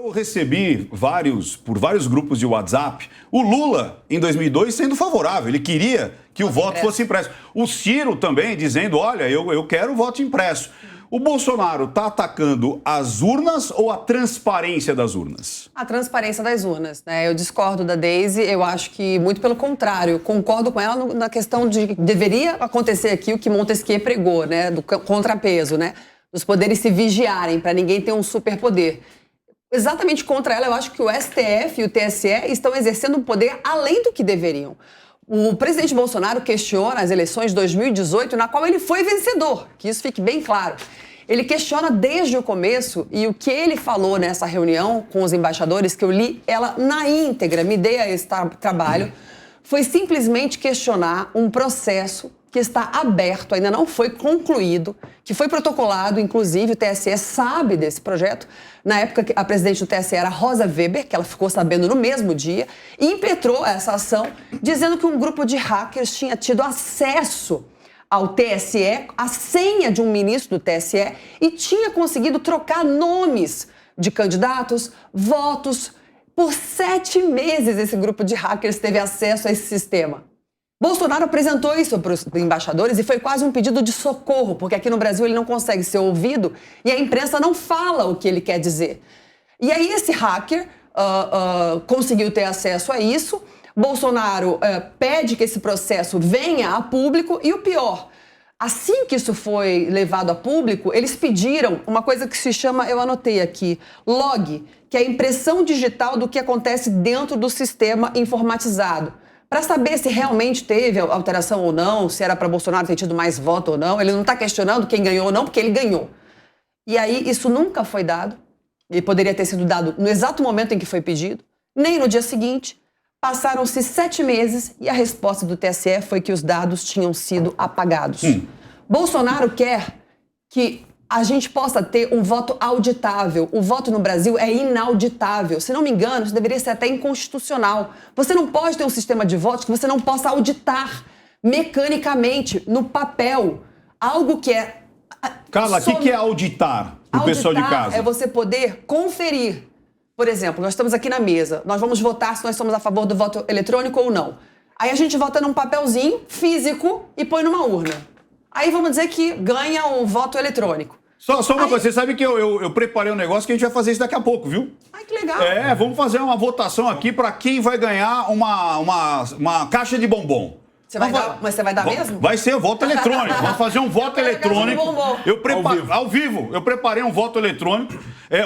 Eu recebi por vários grupos de WhatsApp, o Lula, em 2002, sendo favorável. Ele queria que o voto fosse impresso. O Ciro também dizendo, olha, eu quero o voto impresso. O Bolsonaro está atacando as urnas ou a transparência das urnas? A transparência das urnas, né? Eu discordo da Daisy, eu acho que, muito pelo contrário, concordo com ela na questão de que deveria acontecer aqui o que Montesquieu pregou, né? Do contrapeso, né? Dos poderes se vigiarem, para ninguém ter um superpoder. Exatamente contra ela, eu acho que o STF e o TSE estão exercendo um poder além do que deveriam. O presidente Bolsonaro questiona as eleições de 2018, na qual ele foi vencedor, que isso fique bem claro. Ele questiona desde o começo, e o que ele falou nessa reunião com os embaixadores, que eu li ela na íntegra, me dei a esse trabalho, foi simplesmente questionar um processo que está aberto, ainda não foi concluído, que foi protocolado, inclusive o TSE sabe desse projeto. Na época, a presidente do TSE era Rosa Weber, que ela ficou sabendo no mesmo dia, e impetrou essa ação, dizendo que um grupo de hackers tinha tido acesso ao TSE, a senha de um ministro do TSE, e tinha conseguido trocar nomes de candidatos, votos. Por 7 meses, esse grupo de hackers teve acesso a esse sistema. Bolsonaro apresentou isso para os embaixadores e foi quase um pedido de socorro, porque aqui no Brasil ele não consegue ser ouvido e a imprensa não fala o que ele quer dizer. E aí esse hacker conseguiu ter acesso a isso. Bolsonaro pede que esse processo venha a público e o pior, assim que isso foi levado a público, eles pediram uma coisa que se chama, eu anotei aqui, log, que é a impressão digital do que acontece dentro do sistema informatizado. Para saber se realmente teve alteração ou não, se era para Bolsonaro ter tido mais voto ou não. Ele não está questionando quem ganhou ou não, porque ele ganhou. E aí isso nunca foi dado, e poderia ter sido dado no exato momento em que foi pedido, nem no dia seguinte. Passaram-se 7 meses e a resposta do TSE foi que os dados tinham sido apagados. Bolsonaro quer que a gente possa ter um voto auditável. O voto no Brasil é inauditável. Se não me engano, isso deveria ser até inconstitucional. Você não pode ter um sistema de votos que você não possa auditar mecanicamente, no papel, algo que é... Carla, o que é auditar, pro pessoal de casa? É você poder conferir. Por exemplo, nós estamos aqui na mesa, nós vamos votar se nós somos a favor do voto eletrônico ou não. Aí a gente vota num papelzinho físico e põe numa urna. Aí vamos dizer que ganha o voto eletrônico. Só uma coisa, você sabe que eu preparei um negócio que a gente vai fazer isso daqui a pouco, viu? Ai, que legal. Vamos fazer uma votação aqui para quem vai ganhar uma caixa de bombom. Mas você vai dar mesmo? Vai ser voto eletrônico. Vamos fazer um voto eletrônico. Ao vivo. Eu preparei um voto eletrônico.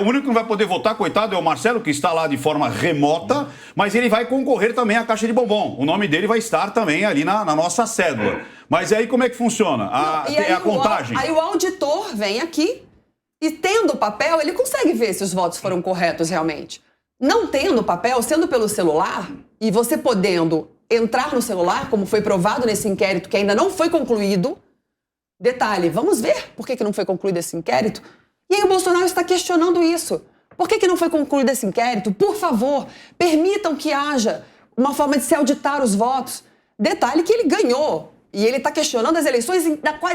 O único que não vai poder votar, coitado, é o Marcelo, que está lá de forma remota, mas ele vai concorrer também à caixa de bombom. O nome dele vai estar também ali na nossa cédula. Mas aí como é que funciona? A contagem. Aí o auditor vem aqui e, tendo o papel, ele consegue ver se os votos foram corretos realmente. Não tendo o papel, sendo pelo celular, e você podendo entrar no celular, como foi provado nesse inquérito que ainda não foi concluído. Detalhe, vamos ver por que não foi concluído esse inquérito? E aí o Bolsonaro está questionando isso. Por que não foi concluído esse inquérito? Por favor, permitam que haja uma forma de se auditar os votos. Detalhe que ele ganhou. E ele está questionando as eleições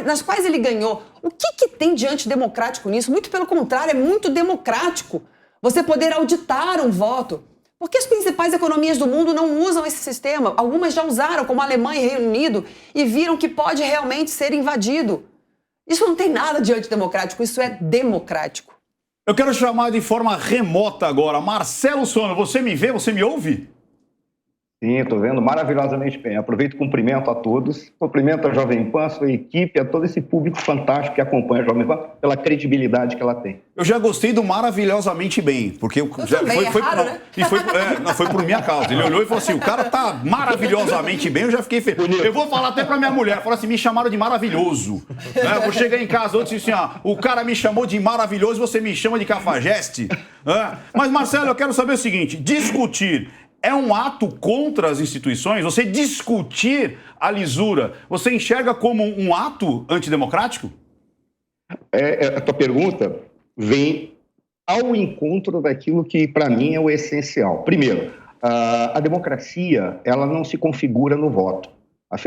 nas quais ele ganhou. O que tem de antidemocrático nisso? Muito pelo contrário, é muito democrático você poder auditar um voto. Porque as principais economias do mundo não usam esse sistema. Algumas já usaram, como a Alemanha e Reino Unido, e viram que pode realmente ser invadido. Isso não tem nada de antidemocrático, isso é democrático. Eu quero chamar de forma remota agora. Marcelo Sono, você me vê? Você me ouve? Sim, estou vendo maravilhosamente bem. Aproveito e cumprimento a todos. Cumprimento a Jovem Pan, a sua equipe, a todo esse público fantástico que acompanha a Jovem Pan, pela credibilidade que ela tem. Eu já gostei do maravilhosamente bem, porque foi por minha causa. Ele olhou e falou assim, o cara tá maravilhosamente bem, eu já fiquei feliz. Eu vou falar até pra minha mulher, falar assim, me chamaram de maravilhoso. Eu vou chegar em casa hoje e dizer assim, o cara me chamou de maravilhoso, você me chama de cafajeste. Mas, Marcelo, eu quero saber o seguinte, discutir é um ato contra as instituições? Você discutir a lisura, você enxerga como um ato antidemocrático? A tua pergunta vem ao encontro daquilo que, para mim, é o essencial. Primeiro, a democracia, ela não se configura no voto.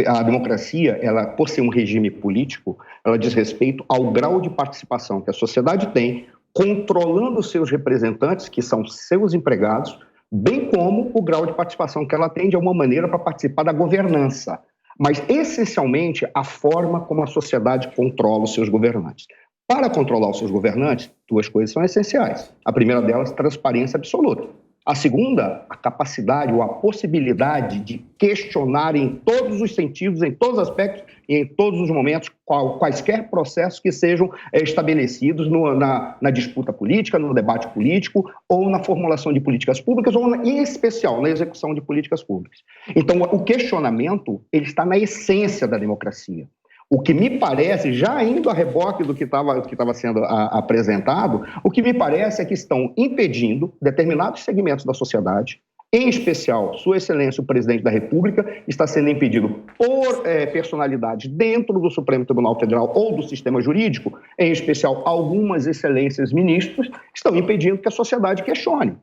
A democracia, ela, por ser um regime político, ela diz respeito ao grau de participação que a sociedade tem controlando seus representantes, que são seus empregados, bem como o grau de participação que ela tem de alguma maneira para participar da governança. Mas, essencialmente, a forma como a sociedade controla os seus governantes. Para controlar os seus governantes, 2 coisas são essenciais. A primeira delas, transparência absoluta. A segunda, a capacidade ou a possibilidade de questionar em todos os sentidos, em todos os aspectos e em todos os momentos, quaisquer processos que sejam estabelecidos na disputa política, no debate político ou na formulação de políticas públicas ou, em especial, na execução de políticas públicas. Então, o questionamento ele está na essência da democracia. O que me parece, já indo a reboque do que estava sendo apresentado, o que me parece é que estão impedindo determinados segmentos da sociedade, em especial, Sua Excelência, o Presidente da República, está sendo impedido por personalidades dentro do Supremo Tribunal Federal ou do sistema jurídico, em especial algumas excelências ministros, estão impedindo que a sociedade questione.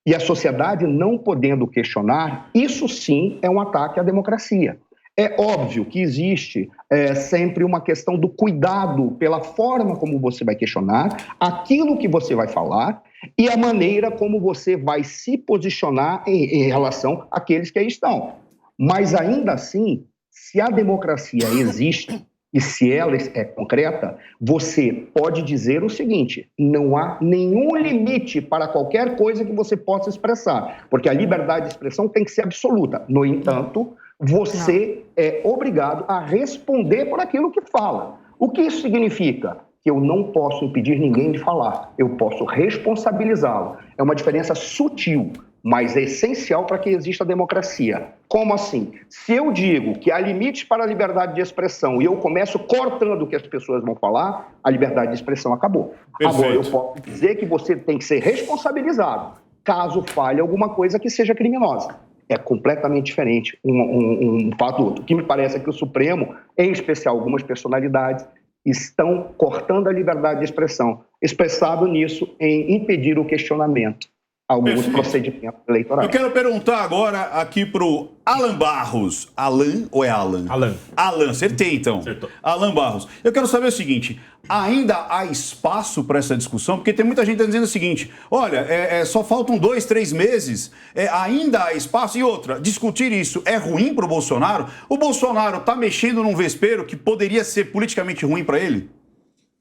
E a sociedade não podendo questionar, isso sim é um ataque à democracia. É óbvio que existe sempre uma questão do cuidado pela forma como você vai questionar, aquilo que você vai falar e a maneira como você vai se posicionar em relação àqueles que aí estão. Mas ainda assim, se a democracia existe e se ela é concreta, você pode dizer o seguinte: não há nenhum limite para qualquer coisa que você possa expressar, porque a liberdade de expressão tem que ser absoluta. No entanto, você é obrigado a responder por aquilo que fala. O que isso significa? Que eu não posso impedir ninguém de falar, eu posso responsabilizá-lo. É uma diferença sutil, mas é essencial para que exista democracia. Como assim? Se eu digo que há limites para a liberdade de expressão e eu começo cortando o que as pessoas vão falar, a liberdade de expressão acabou. Perfeito. Agora, eu posso dizer que você tem que ser responsabilizado caso falhe alguma coisa que seja criminosa. É completamente diferente um fato do outro. O que me parece é que o Supremo, em especial algumas personalidades, estão cortando a liberdade de expressão, expressado nisso em impedir o questionamento a alguns procedimentos eleitorais. Eu quero perguntar agora aqui para o Alan Barros. Alan ou é Alan? Alan. Alan, acertei então. Acertou. Alan Barros. Eu quero saber o seguinte, ainda há espaço para essa discussão? Porque tem muita gente dizendo o seguinte, olha, só faltam 2, 3 meses, ainda há espaço. E outra, discutir isso é ruim para o Bolsonaro? O Bolsonaro está mexendo num vespeiro que poderia ser politicamente ruim para ele?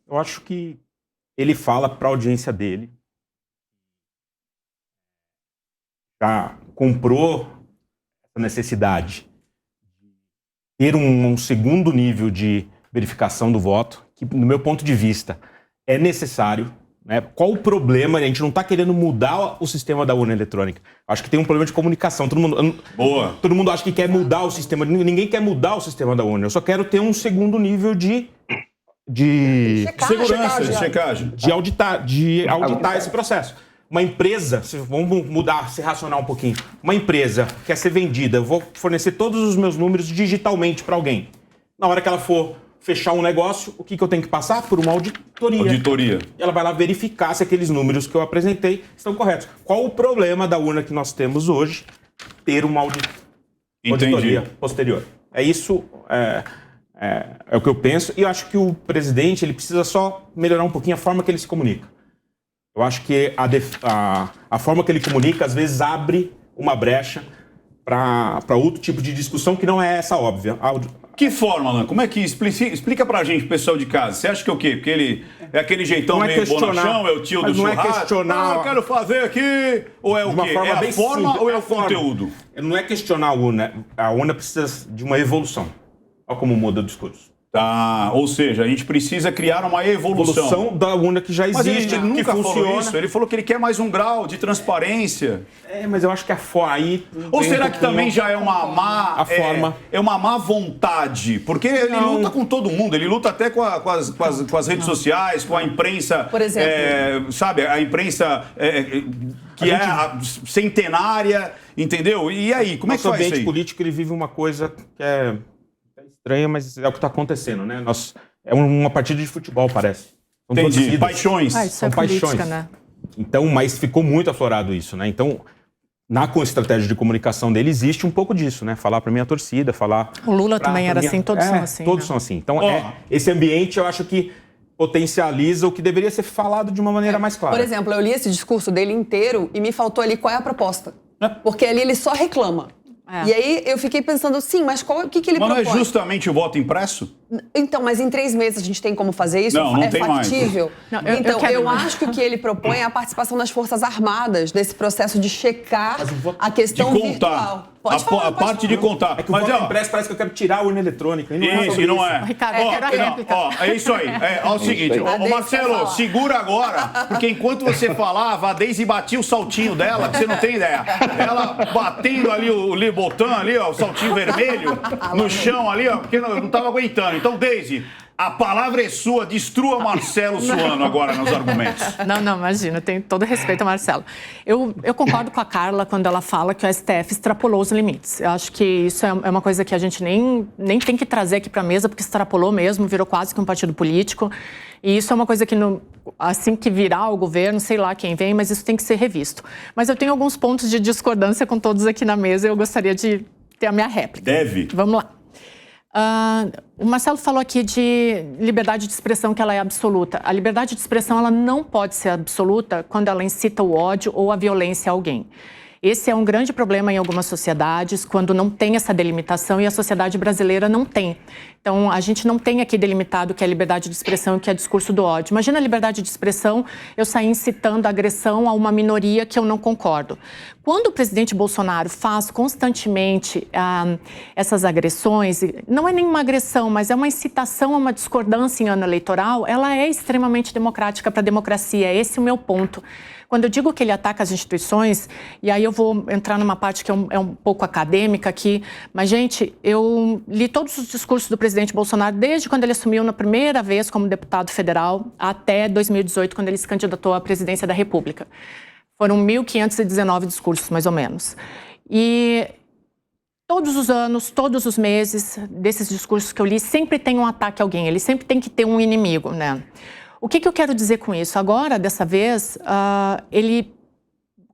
Eu acho que ele fala para a audiência dele, já comprou essa necessidade de ter um segundo nível de verificação do voto, que, no meu ponto de vista, é necessário. Né? Qual o problema? A gente não está querendo mudar o sistema da urna eletrônica. Acho que tem um problema de comunicação. Todo mundo acha que quer mudar o sistema. Ninguém quer mudar o sistema da urna. Eu só quero ter um segundo nível de segurança, de checagem. De auditar esse processo. Uma empresa, vamos mudar, se racionar um pouquinho. Uma empresa quer ser vendida, eu vou fornecer todos os meus números digitalmente para alguém. Na hora que ela for fechar um negócio, o que eu tenho que passar? Por uma auditoria. Auditoria. Ela vai lá verificar se aqueles números que eu apresentei estão corretos. Qual o problema da urna que nós temos hoje? Ter uma auditoria posterior. É isso, é o que eu penso. E eu acho que o presidente ele precisa só melhorar um pouquinho a forma que ele se comunica. Eu acho que a forma que ele comunica, às vezes, abre uma brecha para outro tipo de discussão que não é essa óbvia. Que forma, Alan? Como é que explica pra gente, pessoal de casa? Você acha que é o quê? Porque ele é aquele jeitão meio bonachão, é o tio do churrasco? Não é questionar... eu quero fazer aqui... Ou é o quê? É a forma simples, ou é o conteúdo? Não é questionar a urna. A urna precisa de uma evolução. Olha como muda o discurso. Tá, ou seja, a gente precisa criar uma evolução da urna que já existe, mas ele nunca que funciona. Falou isso. Ele falou que ele quer mais um grau de transparência. Mas eu acho que aí... Ou será que também já é uma má... forma. É uma má vontade? Porque ele luta com todo mundo, ele luta até com as redes sociais, com a imprensa... Por exemplo... sabe, a imprensa que é centenária, entendeu? E aí, como é que faz isso aí? O ambiente político, ele vive uma coisa que é... estranha, mas é o que está acontecendo, né? É uma partida de futebol, parece. Entendi. Paixões. Isso é política, né? Então, mas ficou muito aflorado isso, né? Então, na estratégia de comunicação dele, existe um pouco disso, né? Falar para minha torcida, falar... O Lula também era assim, todos são assim. Todos são assim. Então, esse ambiente, eu acho que potencializa o que deveria ser falado de uma maneira mais clara. Por exemplo, eu li esse discurso dele inteiro e me faltou ali qual é a proposta. Porque ali ele só reclama. E aí eu fiquei pensando, sim, mas o que ele propõe? Mas não é justamente o voto impresso? Então, mas em 3 meses a gente tem como fazer isso? Não é tem factível? Não, Então, eu acho que o que ele propõe é a participação das Forças Armadas nesse processo de checar a questão de contar. virtual. Pode falar, a parte de contar. É que o voto impresso parece que eu quero tirar a urna eletrônica. Isso, e não é. Ricardo, eu quero a réplica. É isso aí. É o seguinte, Marcelo, segura agora, porque enquanto você falava, a Deise batia o saltinho dela, que você não tem ideia. Ela batendo ali o botão ali, ó, o saltinho vermelho, no chão ali, ó, porque não tava aguentando. Então, Deise, a palavra é sua, destrua Marcelo Suano agora nos argumentos. Não, imagina, eu tenho todo respeito ao Marcelo. Eu concordo com a Carla quando ela fala que o STF extrapolou os limites. Eu acho que isso é uma coisa que a gente nem tem que trazer aqui para a mesa, porque extrapolou mesmo, virou quase que um partido político. E isso é uma coisa que, assim que virar o governo, sei lá quem vem, mas isso tem que ser revisto. Mas eu tenho alguns pontos de discordância com todos aqui na mesa e eu gostaria de ter a minha réplica. Deve. Vamos lá. O Marcelo falou aqui de liberdade de expressão, que ela é absoluta. A liberdade de expressão ela não pode ser absoluta quando ela incita o ódio ou a violência a alguém. Esse é um grande problema em algumas sociedades, quando não tem essa delimitação, e a sociedade brasileira não tem. Então, a gente não tem aqui delimitado o que é liberdade de expressão e o que é discurso do ódio. Imagina a liberdade de expressão, eu sair incitando a agressão a uma minoria que eu não concordo. Quando o presidente Bolsonaro faz constantemente essas agressões, não é nenhuma agressão, mas é uma incitação a uma discordância em ano eleitoral, ela é extremamente democrática para a democracia. Esse é o meu ponto. Quando eu digo que ele ataca as instituições, e aí eu vou entrar numa parte que é um pouco acadêmica aqui, mas, gente, eu li todos os discursos do presidente Bolsonaro desde quando ele assumiu na primeira vez como deputado federal até 2018, quando ele se candidatou à presidência da República. Foram 1.519 discursos, mais ou menos. E todos os anos, todos os meses desses discursos que eu li, sempre tem um ataque a alguém, ele sempre tem que ter um inimigo, né? O que eu quero dizer com isso? Agora, dessa vez, ele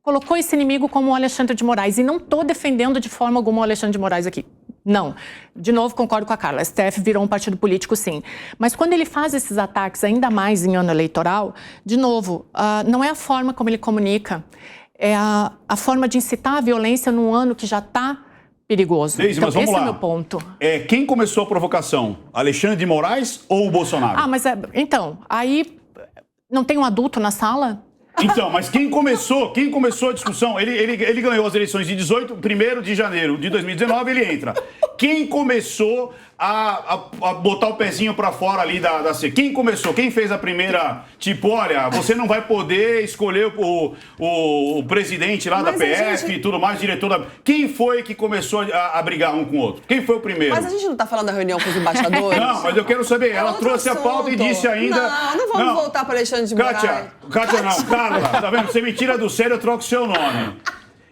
colocou esse inimigo como o Alexandre de Moraes. E não estou defendendo de forma alguma o Alexandre de Moraes aqui. Não. De novo, concordo com a Carla. A STF virou um partido político, sim. Mas quando ele faz esses ataques, ainda mais em ano eleitoral, de novo, não é a forma como ele comunica. É a forma de incitar a violência num ano que já está perigoso. Deise, então, mas vamos esse lá. é o meu ponto. Quem começou a provocação? Alexandre de Moraes ou o Bolsonaro? Mas então, aí não tem um adulto na sala? Então, mas quem começou a discussão? Ele ganhou as eleições de 1º de janeiro de 2019, ele entra. Quem começou a botar o pezinho pra fora ali da C? Quem começou? Quem fez a primeira? Tipo, olha, você não vai poder escolher o presidente lá da PF e tudo mais, diretor da... Quem foi que começou a brigar um com o outro? Quem foi o primeiro? Mas a gente não tá falando da reunião com os embaixadores? Não, mas eu quero saber. Ela trouxe a pauta e disse ainda... Não vamos voltar para Alexandre de Moraes. Kátia não. Carla, tá vendo? Você me tira do sério, eu troco o seu nome.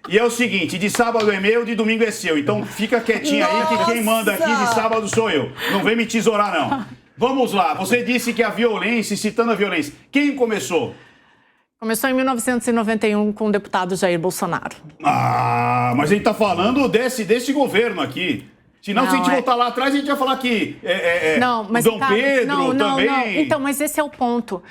E é o seguinte, de sábado é meu, de domingo é seu. Então fica quietinha aí que quem manda aqui de sábado sou eu. Não vem me tesourar, não. Vamos lá, você disse que a violência, citando a violência, quem começou? Começou em 1991 com o deputado Jair Bolsonaro. Mas a gente tá falando desse governo aqui. Senão, se a gente voltar lá atrás, a gente vai falar que não, mas, Dom Pedro também... Não. Então, mas esse é o ponto.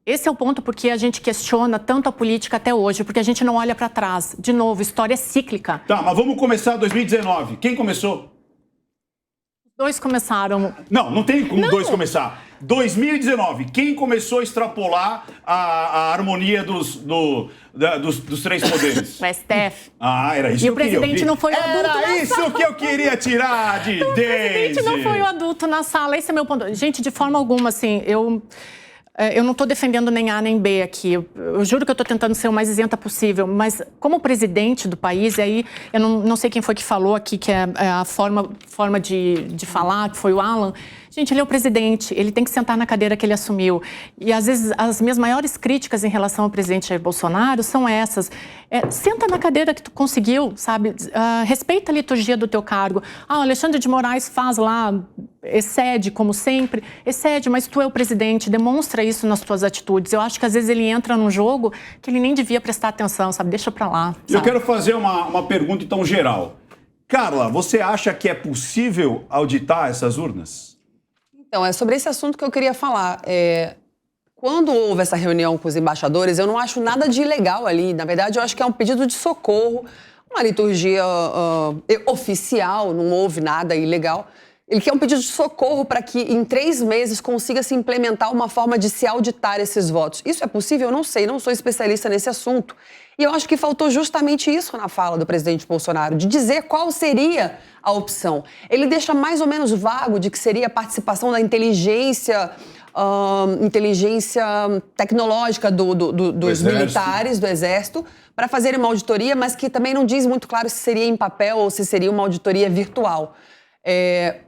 Esse é o ponto porque a gente questiona tanto a política até hoje, porque a gente não olha para trás. De novo, história é cíclica. Tá, mas vamos começar 2019. Quem começou? Dois começaram. Não tem como dois começar. 2019, quem começou a extrapolar a harmonia dos 3 poderes? O STF. Era isso que eu queria. E o presidente não foi o adulto na sala. Era isso que eu queria tirar de Deise. O presidente não foi o adulto na sala. Esse é meu ponto. Gente, de forma alguma, assim, eu não estou defendendo nem A nem B aqui. Eu juro que eu estou tentando ser o mais isenta possível. Mas como presidente do país, e aí eu não sei quem foi que falou aqui, que é a forma de falar, que foi o Alan. Gente, ele é o presidente, ele tem que sentar na cadeira que ele assumiu. E, às vezes, as minhas maiores críticas em relação ao presidente Jair Bolsonaro são essas. Senta na cadeira que tu conseguiu, sabe? Respeita a liturgia do teu cargo. O Alexandre de Moraes faz lá, excede, como sempre. Excede, mas tu é o presidente, demonstra isso nas tuas atitudes. Eu acho que, às vezes, ele entra num jogo que ele nem devia prestar atenção, sabe? Deixa pra lá. Sabe? Eu quero fazer uma pergunta, então, geral. Carla, você acha que é possível auditar essas urnas? Então, é sobre esse assunto que eu queria falar. Quando houve essa reunião com os embaixadores, eu não acho nada de ilegal ali. Na verdade, eu acho que é um pedido de socorro, uma liturgia oficial, não houve nada ilegal. Ele quer um pedido de socorro para que em 3 meses consiga se implementar uma forma de se auditar esses votos. Isso é possível? Eu não sei, não sou especialista nesse assunto. E eu acho que faltou justamente isso na fala do presidente Bolsonaro, de dizer qual seria a opção. Ele deixa mais ou menos vago de que seria a participação da inteligência tecnológica dos militares, do Exército, para fazerem uma auditoria, mas que também não diz muito claro se seria em papel ou se seria uma auditoria virtual.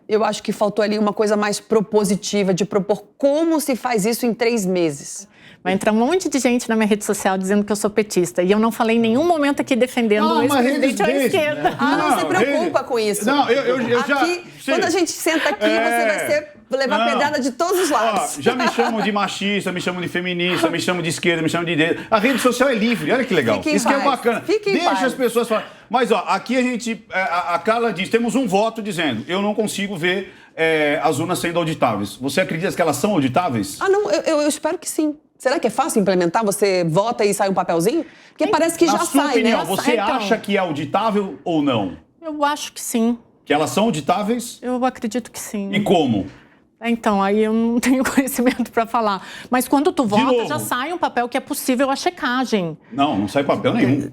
Eu acho que faltou ali uma coisa mais propositiva, de propor como se faz isso em 3 meses. Vai entrar um monte de gente na minha rede social dizendo que eu sou petista. E eu não falei em nenhum momento aqui defendendo o ex-presidente ou a esquerda. Não se preocupa com isso. Não, eu já... Aqui, quando a gente senta aqui, você vai levar pedrada de todos os lados. Já me chamam de machista, me chamam de feminista, me chamam de esquerda, me chamam de direita. A rede social é livre, olha que legal. Isso que é bacana. Deixa as pessoas falar. Mas, aqui a gente... A Carla diz, temos um voto dizendo, eu não consigo ver as urnas sendo auditáveis. Você acredita que elas são auditáveis? Não, eu espero que sim. Será que é fácil implementar? Você vota e sai um papelzinho? Porque parece que já sai, Na sua opinião, né? você acha que é auditável ou não? Eu acho que sim. Que elas são auditáveis? Eu acredito que sim. E como? Então, aí eu não tenho conhecimento para falar. Mas quando tu vota, já sai um papel que é possível a checagem. Não sai papel nenhum.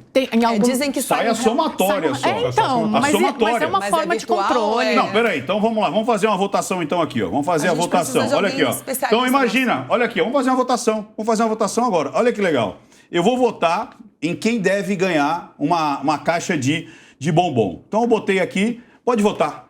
Dizem que sai a somatória só. Então, mas é uma forma de controle. Não, peraí, então vamos lá. Vamos fazer uma votação então aqui, ó. Vamos fazer a votação. Olha aqui, ó. Então imagina, olha aqui, ó. Vamos fazer uma votação. Vamos fazer uma votação agora. Olha que legal. Eu vou votar em quem deve ganhar uma caixa de bombom. Então eu botei aqui, pode votar.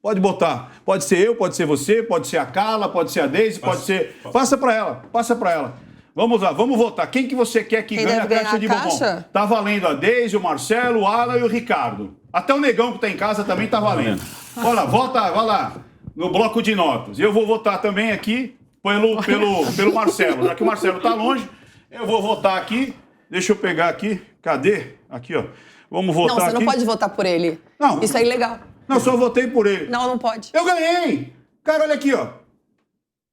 Pode botar. Pode ser eu, pode ser você, pode ser a Carla, pode ser a Deise, pode ser... Passa pra ela. Vamos lá, vamos votar. Quem que você quer que ganhe a caixa de bombom? Tá valendo a Deise, o Marcelo, o Alan e o Ricardo. Até o Negão que tá em casa também tá valendo. Olha lá, vota, vai lá, no bloco de notas. Eu vou votar também aqui pelo Marcelo. Já que o Marcelo tá longe, eu vou votar aqui. Deixa eu pegar aqui. Cadê? Aqui, ó. Vamos votar aqui. Não, você não pode votar por ele. Não. Isso é ilegal. Não, só votei por ele. Não pode. Eu ganhei! Cara, olha aqui, ó.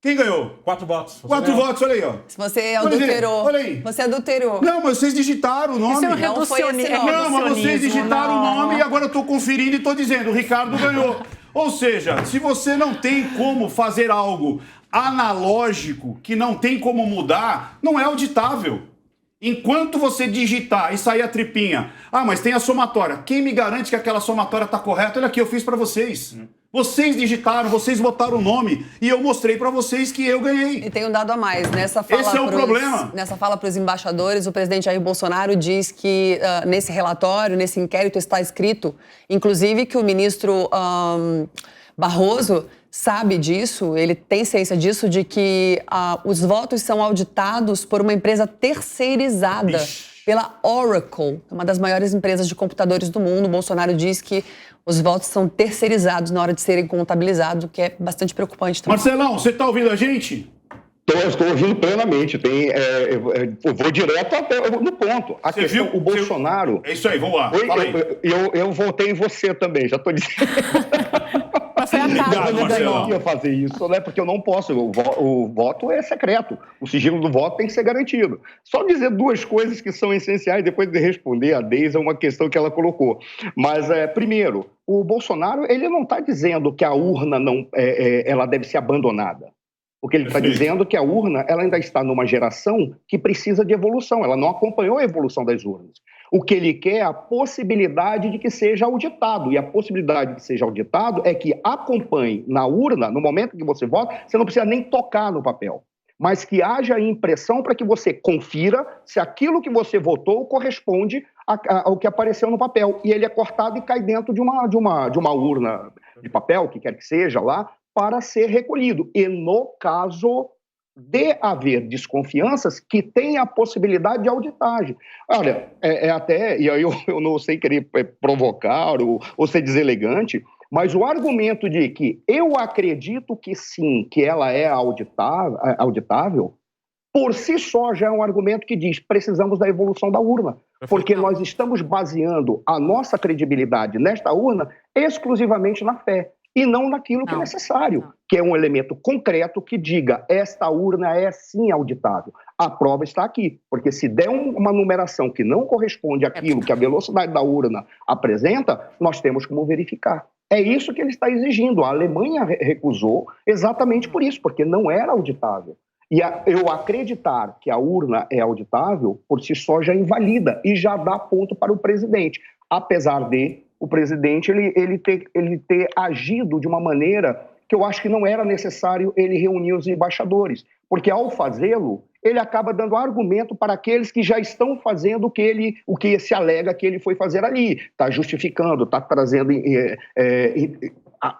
Quem ganhou? 4 votos. 4 votos, olha aí, ó. Se você adulterou. Olha aí. Você adulterou. Não, mas vocês digitaram o nome. Isso é um reducionismo. Não, mas vocês digitaram o nome e agora eu tô conferindo e tô dizendo, o Ricardo ganhou. Ou seja, se você não tem como fazer algo analógico, que não tem como mudar, não é auditável. Enquanto você digitar e sair a tripinha, mas tem a somatória. Quem me garante que aquela somatória está correta? Olha aqui, eu fiz para vocês. Vocês digitaram, vocês botaram o nome e eu mostrei para vocês que eu ganhei. E tem um dado a mais. Nessa fala para os embaixadores, o presidente Jair Bolsonaro diz que nesse relatório, nesse inquérito está escrito, inclusive que o ministro Barroso sabe disso, ele tem ciência disso, de que os votos são auditados por uma empresa terceirizada, pela Oracle, uma das maiores empresas de computadores do mundo. O Bolsonaro diz que os votos são terceirizados na hora de serem contabilizados, o que é bastante preocupante também. Marcelão, você está ouvindo a gente? Estou ouvindo plenamente. Eu vou direto até no ponto. A você questão, viu? O Bolsonaro... É isso aí, vamos lá. Fala aí. Eu votei em você também, já estou dizendo. Foi a Carla. Eu não ia fazer isso, né? Porque eu não posso. O voto é secreto. O sigilo do voto tem que ser garantido. Só dizer 2 coisas que são essenciais, depois de responder a Deise, é uma questão que ela colocou. Mas, primeiro, o Bolsonaro, ele não está dizendo que a urna ela deve ser abandonada. Porque ele está dizendo que a urna ela ainda está numa geração que precisa de evolução. Ela não acompanhou a evolução das urnas. O que ele quer é a possibilidade de que seja auditado. E a possibilidade de que seja auditado é que acompanhe na urna, no momento que você vota, você não precisa nem tocar no papel. Mas que haja impressão para que você confira se aquilo que você votou corresponde ao que apareceu no papel. E ele é cortado e cai dentro de uma urna de papel, o que quer que seja lá, para ser recolhido. E no caso de haver desconfianças, que tem a possibilidade de auditagem. Olha, até, e aí eu não sei querer provocar ou ser deselegante, mas o argumento de que eu acredito que sim, que ela é auditável, por si só já é um argumento que diz precisamos da evolução da urna, porque nós estamos baseando a nossa credibilidade nesta urna exclusivamente na fé. e não naquilo que é necessário, que é um elemento concreto que diga esta urna é sim auditável. A prova está aqui, porque se der uma numeração que não corresponde àquilo que a velocidade da urna apresenta, nós temos como verificar. É isso que ele está exigindo. A Alemanha recusou exatamente por isso, porque não era auditável. E eu acreditar que a urna é auditável, por si só já invalida e já dá ponto para o presidente, apesar de o presidente ele ter agido de uma maneira que eu acho que não era necessário ele reunir os embaixadores, porque ao fazê-lo, ele acaba dando argumento para aqueles que já estão fazendo o que se alega que ele foi fazer ali, está justificando, está trazendo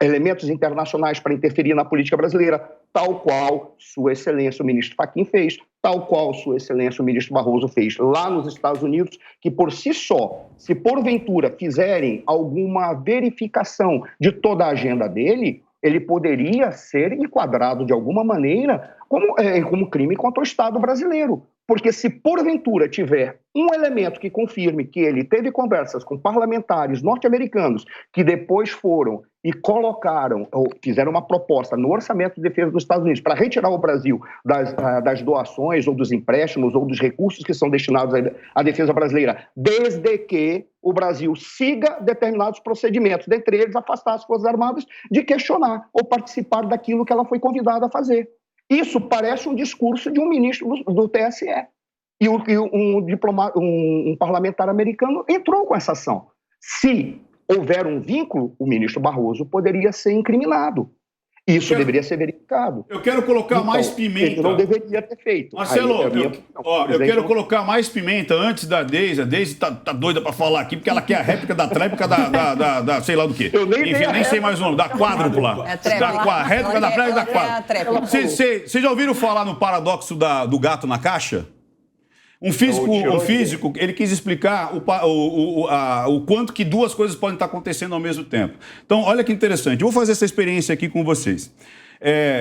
elementos internacionais para interferir na política brasileira, tal qual Sua Excelência o ministro Fachin fez, tal qual Sua Excelência o ministro Barroso fez lá nos Estados Unidos, que por si só, se porventura fizerem alguma verificação de toda a agenda dele, ele poderia ser enquadrado de alguma maneira como crime contra o Estado brasileiro. Porque se porventura tiver um elemento que confirme que ele teve conversas com parlamentares norte-americanos que depois foram e colocaram, ou fizeram uma proposta no orçamento de defesa dos Estados Unidos para retirar o Brasil das doações ou dos empréstimos ou dos recursos que são destinados à defesa brasileira, desde que o Brasil siga determinados procedimentos, dentre eles afastar as Forças Armadas de questionar ou participar daquilo que ela foi convidada a fazer. Isso parece um discurso de um ministro do TSE. E um parlamentar americano entrou com essa ação. Se houver um vínculo, o ministro Barroso poderia ser incriminado. Isso deveria ser verificado. Eu quero colocar mais pimenta. Ele não deveria ter feito. Marcelo, eu quero colocar mais pimenta antes da Deise. A Deise tá doida para falar aqui, porque ela quer a réplica da tréplica da sei lá do quê. Enfim, eu nem sei mais o nome, da quádrupla. A réplica da tréplica da quádrupla. Vocês já ouviram falar no paradoxo do gato na caixa? Um físico, ele quis explicar o quanto que duas coisas podem estar acontecendo ao mesmo tempo. Então, olha que interessante. Eu vou fazer essa experiência aqui com vocês.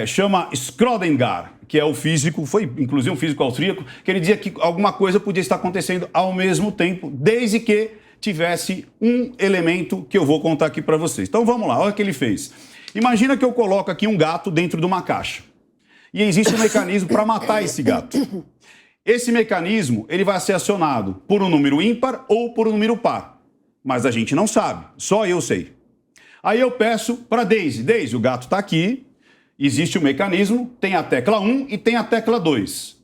Chama Schrödinger, que é o físico, foi inclusive um físico austríaco, que ele dizia que alguma coisa podia estar acontecendo ao mesmo tempo, desde que tivesse um elemento que eu vou contar aqui para vocês. Então, vamos lá. Olha o que ele fez. Imagina que eu coloco aqui um gato dentro de uma caixa. E existe um mecanismo para matar esse gato. Esse mecanismo ele vai ser acionado por um número ímpar ou por um número par. Mas a gente não sabe, só eu sei. Aí eu peço para Deise. Deise, o gato está aqui, existe o mecanismo, tem a tecla 1 e tem a tecla 2.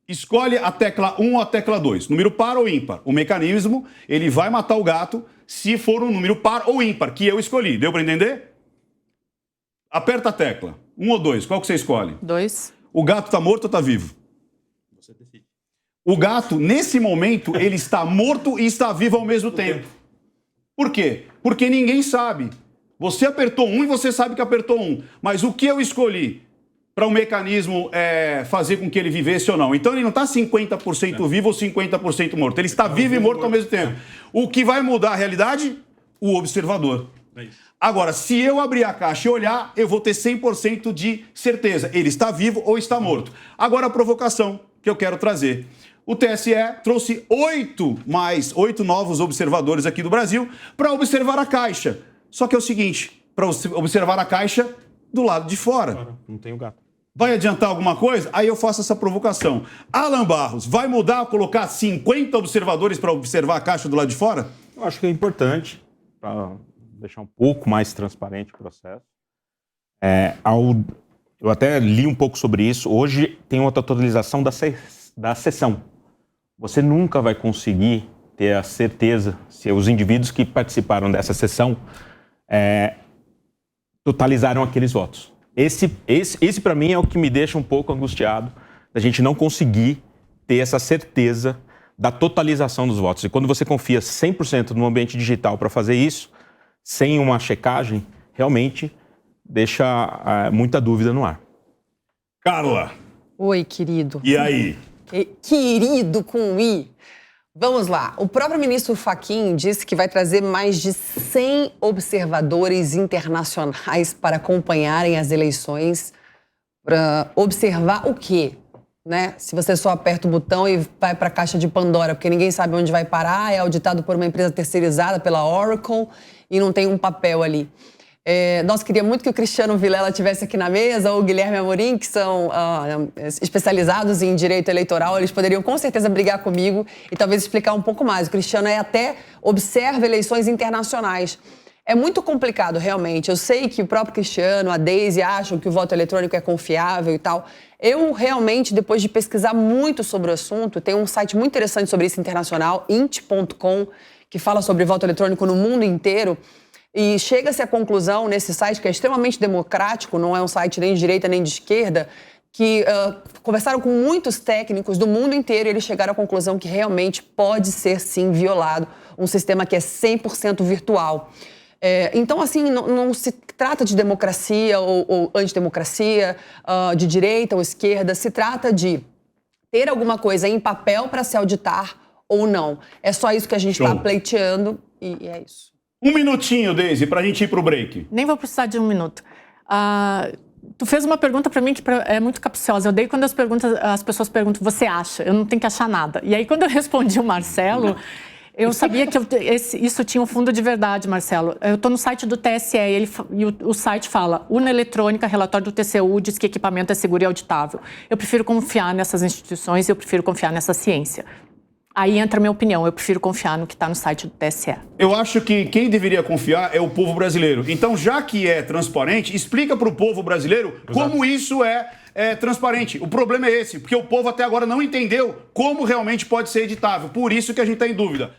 Escolhe a tecla 1 ou a tecla 2, número par ou ímpar. O mecanismo ele vai matar o gato se for um número par ou ímpar, que eu escolhi. Deu para entender? Aperta a tecla. 1 ou 2, qual que você escolhe? 2. O gato está morto ou está vivo? Você decide. O gato, nesse momento, ele está morto e está vivo ao mesmo tempo. Por quê? Porque ninguém sabe. Você apertou 1 e você sabe que apertou 1. Mas o que eu escolhi para o mecanismo fazer com que ele vivesse ou não? Então ele não está 50% vivo ou 50% morto. Ele está vivo e morto ao mesmo tempo. O que vai mudar a realidade? O observador. Agora, se eu abrir a caixa e olhar, eu vou ter 100% de certeza. Ele está vivo ou está morto. Agora a provocação que eu quero trazer. O TSE trouxe 8 novos observadores aqui do Brasil para observar a caixa. Só que é o seguinte, para observar a caixa do lado de fora. Não tem o gato. Vai adiantar alguma coisa? Aí eu faço essa provocação. Alan Barros, vai mudar colocar 50 observadores para observar a caixa do lado de fora? Eu acho que é importante, para deixar um pouco mais transparente o processo. Eu até li um pouco sobre isso. Hoje tem uma totalização da sessão. Você nunca vai conseguir ter a certeza se os indivíduos que participaram dessa sessão totalizaram aqueles votos. Esse para mim é o que me deixa um pouco angustiado, da gente não conseguir ter essa certeza da totalização dos votos. E quando você confia 100% no ambiente digital para fazer isso, sem uma checagem, realmente deixa muita dúvida no ar. Carla. Oi, querido. E aí? Querido com I. Vamos lá. O próprio ministro Fachin disse que vai trazer mais de 100 observadores internacionais para acompanharem as eleições, para observar o quê? Né? Se você só aperta o botão e vai para a caixa de Pandora, porque ninguém sabe onde vai parar, é auditado por uma empresa terceirizada, pela Oracle, e não tem um papel ali. Nós queríamos muito que o Cristiano Vilela estivesse aqui na mesa, ou o Guilherme Amorim, que são especializados em direito eleitoral. Eles poderiam com certeza brigar comigo e talvez explicar um pouco mais. O Cristiano até observa eleições internacionais. É muito complicado, realmente. Eu sei que o próprio Cristiano, a Deise acham que o voto eletrônico é confiável e tal. Eu realmente, depois de pesquisar muito sobre o assunto, tem um site muito interessante sobre isso internacional, int.com, que fala sobre voto eletrônico no mundo inteiro. E chega-se à conclusão nesse site, que é extremamente democrático, não é um site nem de direita nem de esquerda, que conversaram com muitos técnicos do mundo inteiro e eles chegaram à conclusão que realmente pode ser, sim, violado um sistema que é 100% virtual. Então, assim, não se trata de democracia ou antidemocracia, de direita ou esquerda, se trata de ter alguma coisa em papel para se auditar ou não. É só isso que a gente está pleiteando e é isso. Um minutinho, Deise, para a gente ir para o break. Nem vou precisar de um minuto. Tu fez uma pergunta para mim que é muito capciosa. Eu odeio quando as pessoas perguntam, você acha? Eu não tenho que achar nada. E aí, quando eu respondi o Marcelo... Eu sabia que isso tinha um fundo de verdade, Marcelo. Eu estou no site do TSE e o site fala: urna eletrônica, relatório do TCU diz que equipamento é seguro e auditável. Eu prefiro confiar nessas instituições, eu prefiro confiar nessa ciência. Aí entra a minha opinião, eu prefiro confiar no que está no site do TSE. Eu acho que quem deveria confiar é o povo brasileiro. Então, já que é transparente, explica para o povo brasileiro como isso é transparente. O problema é esse, porque o povo até agora não entendeu como realmente pode ser editável. Por isso que a gente está em dúvida.